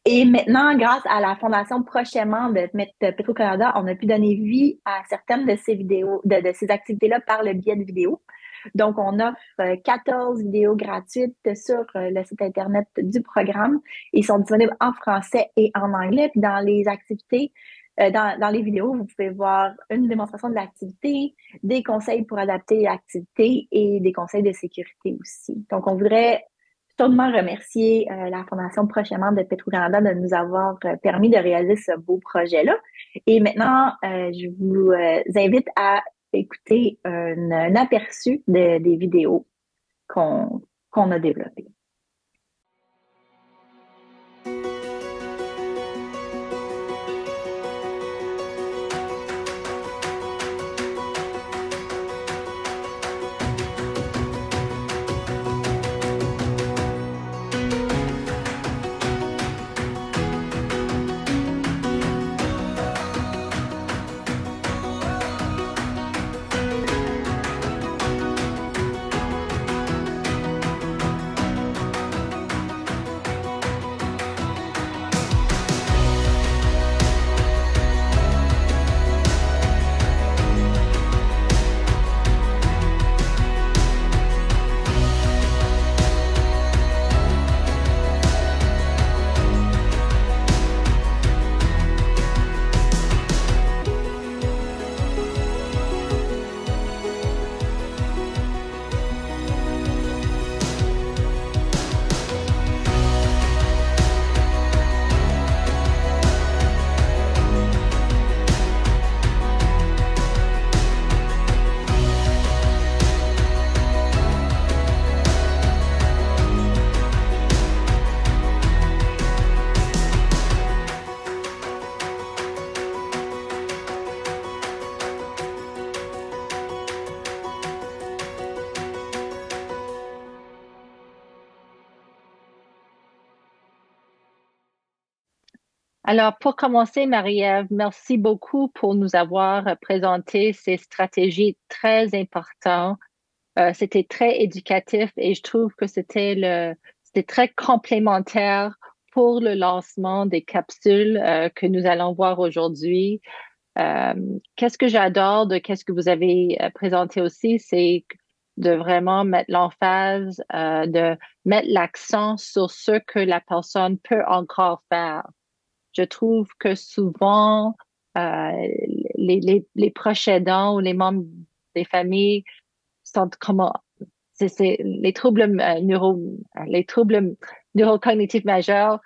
Et maintenant, grâce à la fondation prochainement de Petro-Canada, on a pu donner vie à certaines de ces vidéos, de ces activités-là par le biais de vidéos. Donc, on offre 14 vidéos gratuites sur le site Internet du programme. Ils sont disponibles en français et en anglais. Puis dans les activités, dans les vidéos, vous pouvez voir une démonstration de l'activité, des conseils pour adapter l'activité et des conseils de sécurité aussi. Donc, on voudrait chaudement remercier la Fondation prochainement de Petro-Canada de nous avoir permis de réaliser ce beau projet-là. Et maintenant, je vous invite à écouter un aperçu des vidéos qu'on a développées. Alors, pour commencer, Marie-Ève, merci beaucoup pour nous avoir présenté ces stratégies très importantes. C'était très éducatif et je trouve que c'était très complémentaire pour le lancement des capsules que nous allons voir aujourd'hui. Qu'est-ce que j'adore de qu'est-ce que vous avez présenté aussi, c'est de vraiment mettre l'emphase, de mettre l'accent sur ce que la personne peut encore faire. Je trouve que souvent, les proches aidants ou les membres des familles sont comment, c'est les troubles neurocognitifs majeurs.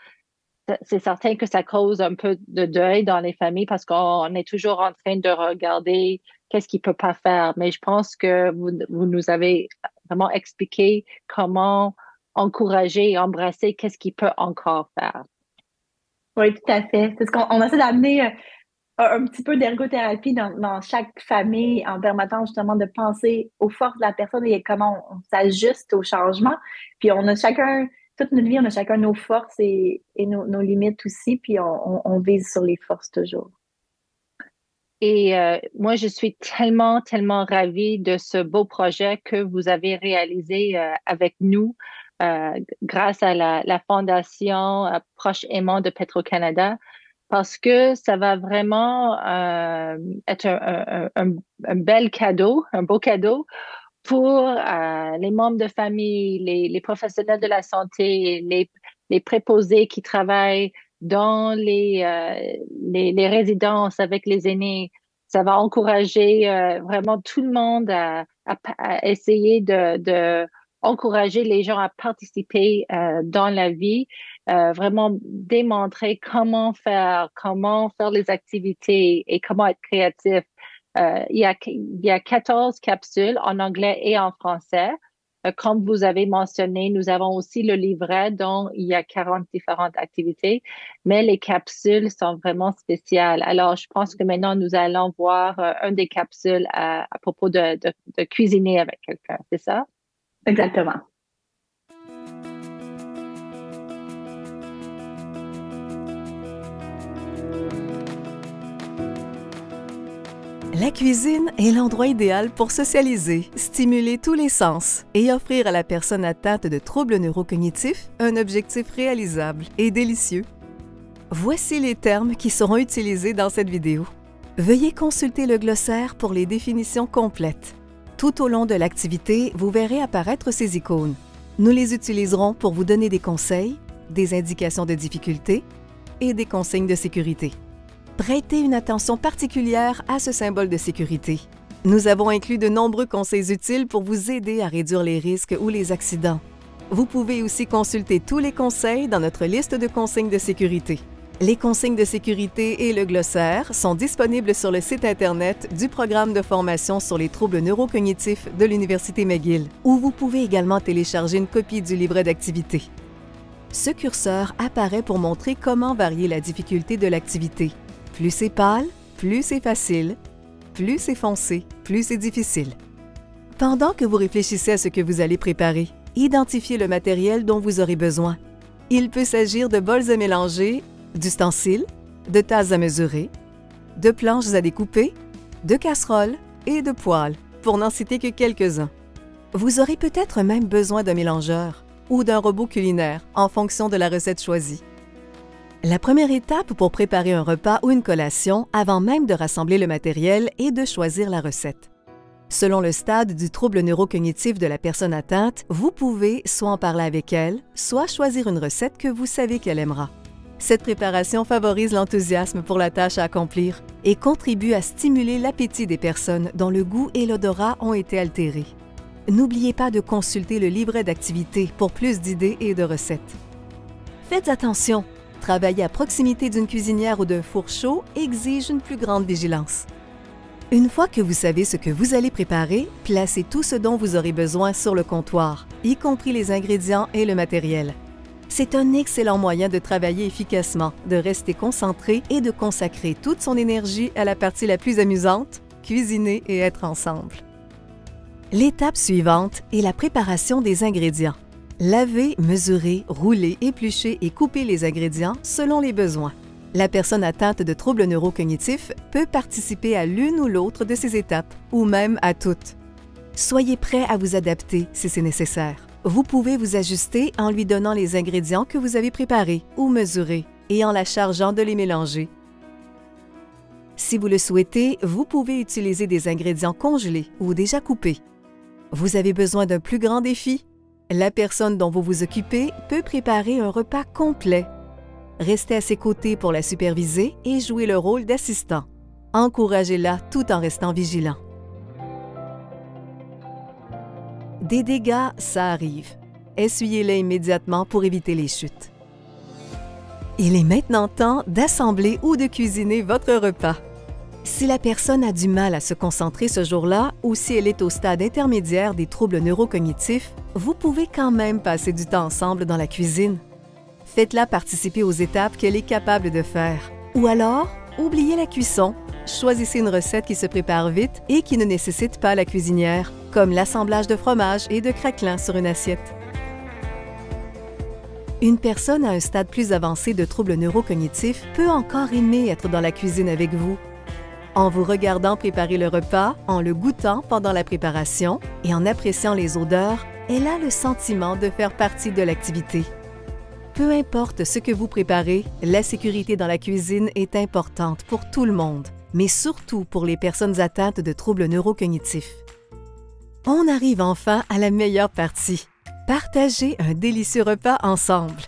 C'est certain que ça cause un peu de deuil dans les familles parce qu'on est toujours en train de regarder qu'est-ce qu'il peut pas faire. Mais je pense que vous nous avez vraiment expliqué comment encourager et embrasser qu'est-ce qu'il peut encore faire. Oui, tout à fait. C'est ce qu'on essaie d'amener un petit peu d'ergothérapie dans chaque famille en permettant justement de penser aux forces de la personne et comment on s'ajuste au changement. Puis on a chacun, toute notre vie, on a chacun nos forces et nos limites aussi, puis on vise sur les forces toujours. Et moi, je suis tellement, tellement ravie de ce beau projet que vous avez réalisé avec nous grâce à la Fondation Proche Aimant de Petro-Canada. parce que ça va vraiment être un bel cadeau, un beau cadeau pour les membres de famille, les professionnels de la santé, les préposés qui travaillent dans les résidences avec les aînés. Ça va encourager vraiment tout le monde à essayer de encourager les gens à participer dans la vie, vraiment démontrer comment faire les activités et comment être créatif. Il y a 14 capsules en anglais et en français. Comme vous avez mentionné, nous avons aussi le livret dont il y a 40 différentes activités, mais les capsules sont vraiment spéciales. Alors, je pense que maintenant, nous allons voir une des capsules à propos de cuisiner avec quelqu'un, c'est ça? Exactement. La cuisine est l'endroit idéal pour socialiser, stimuler tous les sens et offrir à la personne atteinte de troubles neurocognitifs un objectif réalisable et délicieux. Voici les termes qui seront utilisés dans cette vidéo. Veuillez consulter le glossaire pour les définitions complètes. Tout au long de l'activité, vous verrez apparaître ces icônes. Nous les utiliserons pour vous donner des conseils, des indications de difficulté et des consignes de sécurité. Prêtez une attention particulière à ce symbole de sécurité. Nous avons inclus de nombreux conseils utiles pour vous aider à réduire les risques ou les accidents. Vous pouvez aussi consulter tous les conseils dans notre liste de consignes de sécurité. Les consignes de sécurité et le glossaire sont disponibles sur le site Internet du programme de formation sur les troubles neurocognitifs de l'Université McGill, où vous pouvez également télécharger une copie du livret d'activité. Ce curseur apparaît pour montrer comment varier la difficulté de l'activité. Plus c'est pâle, plus c'est facile. Plus c'est foncé, plus c'est difficile. Pendant que vous réfléchissez à ce que vous allez préparer, identifiez le matériel dont vous aurez besoin. Il peut s'agir de bols à mélanger, d'ustensiles, de tasses à mesurer, de planches à découper, de casseroles et de poêles, pour n'en citer que quelques-uns. Vous aurez peut-être même besoin d'un mélangeur ou d'un robot culinaire en fonction de la recette choisie. La première étape pour préparer un repas ou une collation, avant même de rassembler le matériel, est de choisir la recette. Selon le stade du trouble neurocognitif de la personne atteinte, vous pouvez soit en parler avec elle, soit choisir une recette que vous savez qu'elle aimera. Cette préparation favorise l'enthousiasme pour la tâche à accomplir et contribue à stimuler l'appétit des personnes dont le goût et l'odorat ont été altérés. N'oubliez pas de consulter le livret d'activités pour plus d'idées et de recettes. Faites attention! Travailler à proximité d'une cuisinière ou d'un four chaud exige une plus grande vigilance. Une fois que vous savez ce que vous allez préparer, placez tout ce dont vous aurez besoin sur le comptoir, y compris les ingrédients et le matériel. C'est un excellent moyen de travailler efficacement, de rester concentré et de consacrer toute son énergie à la partie la plus amusante, cuisiner et être ensemble. L'étape suivante est la préparation des ingrédients. Laver, mesurer, rouler, éplucher et couper les ingrédients selon les besoins. La personne atteinte de troubles neurocognitifs peut participer à l'une ou l'autre de ces étapes, ou même à toutes. Soyez prêt à vous adapter si c'est nécessaire. Vous pouvez vous ajuster en lui donnant les ingrédients que vous avez préparés ou mesurés et en la chargeant de les mélanger. Si vous le souhaitez, vous pouvez utiliser des ingrédients congelés ou déjà coupés. Vous avez besoin d'un plus grand défi? La personne dont vous vous occupez peut préparer un repas complet. Restez à ses côtés pour la superviser et jouer le rôle d'assistant. Encouragez-la tout en restant vigilant. Des dégâts, ça arrive. Essuyez-les immédiatement pour éviter les chutes. Il est maintenant temps d'assembler ou de cuisiner votre repas. Si la personne a du mal à se concentrer ce jour-là ou si elle est au stade intermédiaire des troubles neurocognitifs, vous pouvez quand même passer du temps ensemble dans la cuisine. Faites-la participer aux étapes qu'elle est capable de faire. Ou alors, oubliez la cuisson. Choisissez une recette qui se prépare vite et qui ne nécessite pas la cuisinière, comme l'assemblage de fromage et de craquelins sur une assiette. Une personne à un stade plus avancé de troubles neurocognitifs peut encore aimer être dans la cuisine avec vous. En vous regardant préparer le repas, en le goûtant pendant la préparation et en appréciant les odeurs, elle a le sentiment de faire partie de l'activité. Peu importe ce que vous préparez, la sécurité dans la cuisine est importante pour tout le monde, mais surtout pour les personnes atteintes de troubles neurocognitifs. On arrive enfin à la meilleure partie. Partager un délicieux repas ensemble.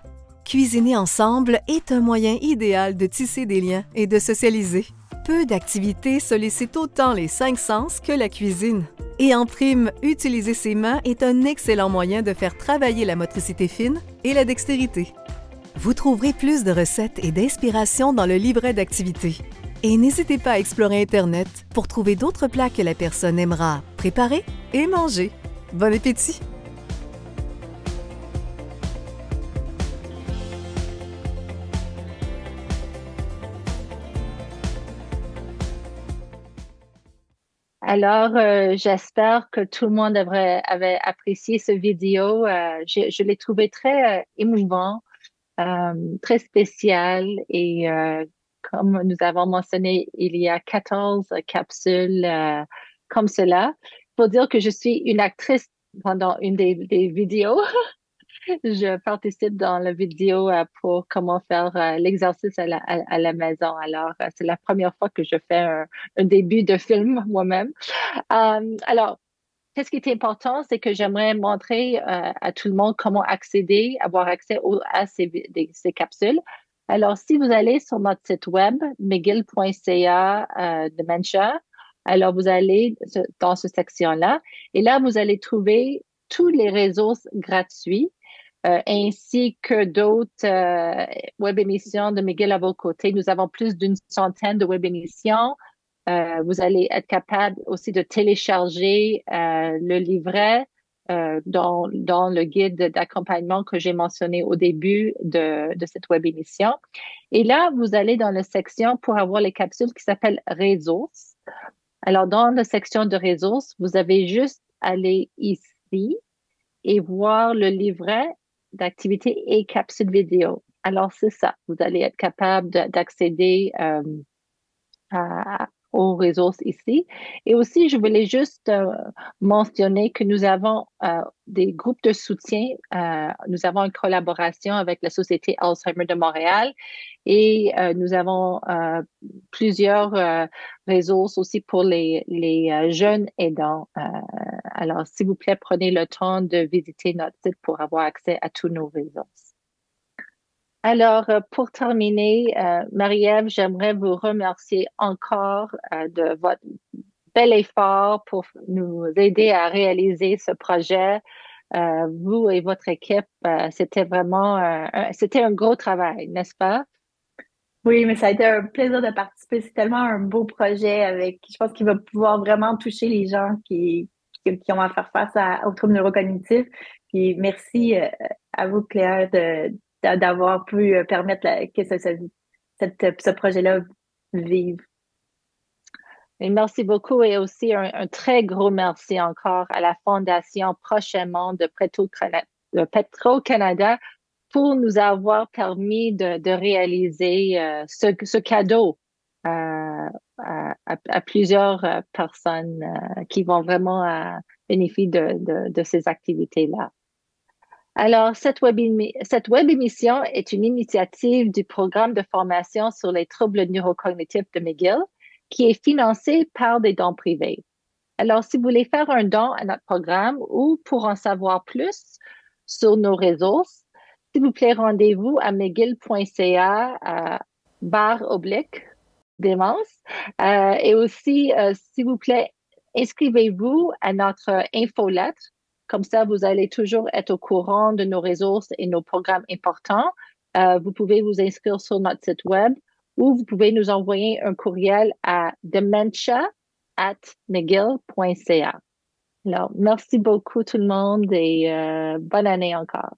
Cuisiner ensemble est un moyen idéal de tisser des liens et de socialiser. Peu d'activités sollicitent autant les 5 sens que la cuisine. Et en prime, utiliser ses mains est un excellent moyen de faire travailler la motricité fine et la dextérité. Vous trouverez plus de recettes et d'inspiration dans le livret d'activités. Et n'hésitez pas à explorer Internet pour trouver d'autres plats que la personne aimera préparer et manger. Bon appétit! Alors, j'espère que tout le monde avait apprécié ce vidéo. Je l'ai trouvé très émouvant, très spécial et comme nous avons mentionné, il y a 14 capsules comme cela. Pour dire que je suis une actrice pendant une des vidéos. Je participe dans la vidéo pour comment faire l'exercice à la maison. Alors, c'est la première fois que je fais un début de film moi-même. Alors, qu'est-ce qui est important, c'est que j'aimerais montrer à tout le monde comment accéder, avoir accès à ces capsules. Alors, si vous allez sur notre site web, mcgill.ca Dementia, alors vous allez dans cette section-là et là, vous allez trouver tous les ressources gratuits ainsi que d'autres web émissions de McGill à vos côtés. Nous avons plus d'une centaine de web émissions. Vous allez être capable aussi de télécharger le livret dans le guide d'accompagnement que j'ai mentionné au début de cette web émission. Et là, vous allez dans la section pour avoir les capsules qui s'appellent ressources. Alors, dans la section de ressources, vous avez juste aller ici et voir le livret d'activités et capsules vidéo. Alors, c'est ça. Vous allez être capable d'accéder aux ressources ici. Et aussi, je voulais juste mentionner que nous avons des groupes de soutien. Nous avons une collaboration avec la Société Alzheimer de Montréal et nous avons plusieurs ressources aussi pour les jeunes aidants. Alors, s'il vous plaît, prenez le temps de visiter notre site pour avoir accès à tous nos ressources. Alors, pour terminer, Marie-Ève, j'aimerais vous remercier encore de votre bel effort pour nous aider à réaliser ce projet. Vous et votre équipe, c'était vraiment c'était un gros travail, n'est-ce pas? Oui, mais ça a été un plaisir de participer. C'est tellement un beau projet je pense qu'il va pouvoir vraiment toucher les gens qui ont à faire face aux troubles neurocognitifs. Puis merci à vous, Claire, d'avoir pu permettre que ce projet-là vive. Et merci beaucoup et aussi un très gros merci encore à la Fondation prochainement de Petro-Canada pour nous avoir permis de réaliser ce cadeau à plusieurs personnes qui vont vraiment bénéficier de ces activités-là. Alors, cette web émission est une initiative du programme de formation sur les troubles neurocognitifs de McGill qui est financé par des dons privés. Alors, si vous voulez faire un don à notre programme ou pour en savoir plus sur nos ressources, s'il vous plaît, rendez-vous à mcgill.ca /démence. Et aussi, s'il vous plaît, inscrivez-vous à notre infolettre. Comme ça, vous allez toujours être au courant de nos ressources et nos programmes importants. Vous pouvez vous inscrire sur notre site web ou vous pouvez nous envoyer un courriel à dementia@mcgill.ca. Alors, merci beaucoup tout le monde et bonne année encore.